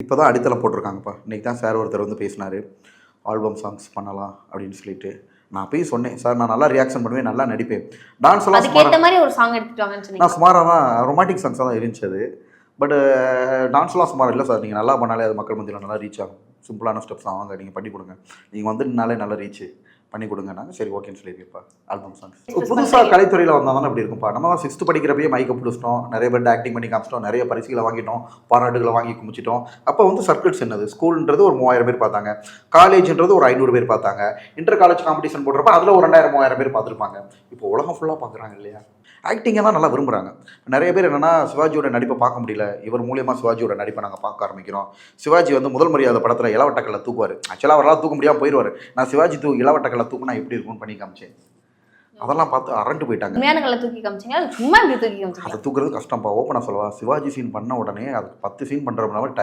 இப்போ தான் அடித்தளம் போட்டிருக்காங்கப்பா. இன்றைக்கி தான் சார் ஒருத்தர் வந்து பேசினார், ஆல்பம் சாங்ஸ் பண்ணலாம் அப்படின்னு சொல்லிட்டு. நான் போய் சொன்னேன், சார் நான் நல்லா ரியாக்ஷன் பண்ணுவேன், நல்லா நடிப்பேன், டான்ஸ் எல்லாம் அதுக்கேற்ற மாதிரி ஒரு சாங் எடுத்துட்டு வாங்கன்னு சொன்னீங்க. நான் சுமாராக தான் ரொமான்டிக் சாங்ஸாக தான் இருந்துச்சு அது. பட் டான்ஸ்லாம் சுமார் இல்லை சார், நீங்கள் நல்லா பண்ணாலே அது மக்கள் மத்தியில் நல்லா ரீச் ஆகும், சிம்பிளான ஸ்டெப்ஸ் தான், வாங்க நீங்கள் பண்ணி கொடுங்க, நீங்கள் வந்துனாலே நல்லா ரீச் பண்ணி கொடுங்கன்னாங்க. சரி ஓகேன்னு சொல்லியிருப்பா. ஆல்பம் சாங்ஸ் புதுசாக கலைத்துறையில் வந்தால் தானே அப்படி இருக்கும்ப்பா. நம்ம தான் 6th படிக்கிறப்பயே மைக்கை பிடிச்சிட்டோம், நிறைய பேர் ஆக்டிங் பண்ணி காமிச்சிட்டோம், நிறைய பரிசுகளை வாங்கிட்டோம், பாராட்டுகளை வாங்கி குமிச்சிட்டோம். அப்போ வந்து சர்க்கிள்ஸ் என்னது, ஸ்கூல்ன்றது ஒரு 3000 பேர் பார்த்தாங்க, காலேஜ்ன்றது ஒரு 500 பேர் பார்த்தாங்க, இன்டர் காலேஜ் காம்படிஷன் போடுறப்ப அதில் ஒரு 2000-3000 பேர் பார்த்துருப்பாங்க. இப்போ உலகம் ஃபுல்லாக பார்க்குறாங்க இல்லையா, ஆக்டிங்கை தான் நல்லா விரும்புகிறாங்க. நிறைய பேர் என்னென்னா சிவாஜியோட நடிப்பை பார்க்க முடியல, இவர் மூலியமாக சிவாஜியோட நடிப்பை நாங்கள் பார்க்க ஆரம்பிக்கிறோம். சிவாஜி வந்து முதல் மரியாதை படத்தில் இளவட்டக்கல்ல தூக்குவார். ஆக்சுவலாக அவரால் தூக்க முடியாமல் போயிடுவார். நான் சிவாஜி இளவட்டக்கல்ல தூக்குனா எப்படி இருக்கும்னு பண்ணி காமிச்சேன். அதெல்லாம் பார்த்து அரண்டு போயிட்டாங்க. உண்மையான கல்லை தூக்கி காமிச்சிங்க, சும்மா இப்படி தூக்கி காமிச்சிங்க. அதை தூக்குறது கஷ்டம்ப்பா. ஓப்பனாக சொல்லவா, சிவாஜி சீன் பண்ண உடனே அது 10 சீன் பண்ணுறதுனால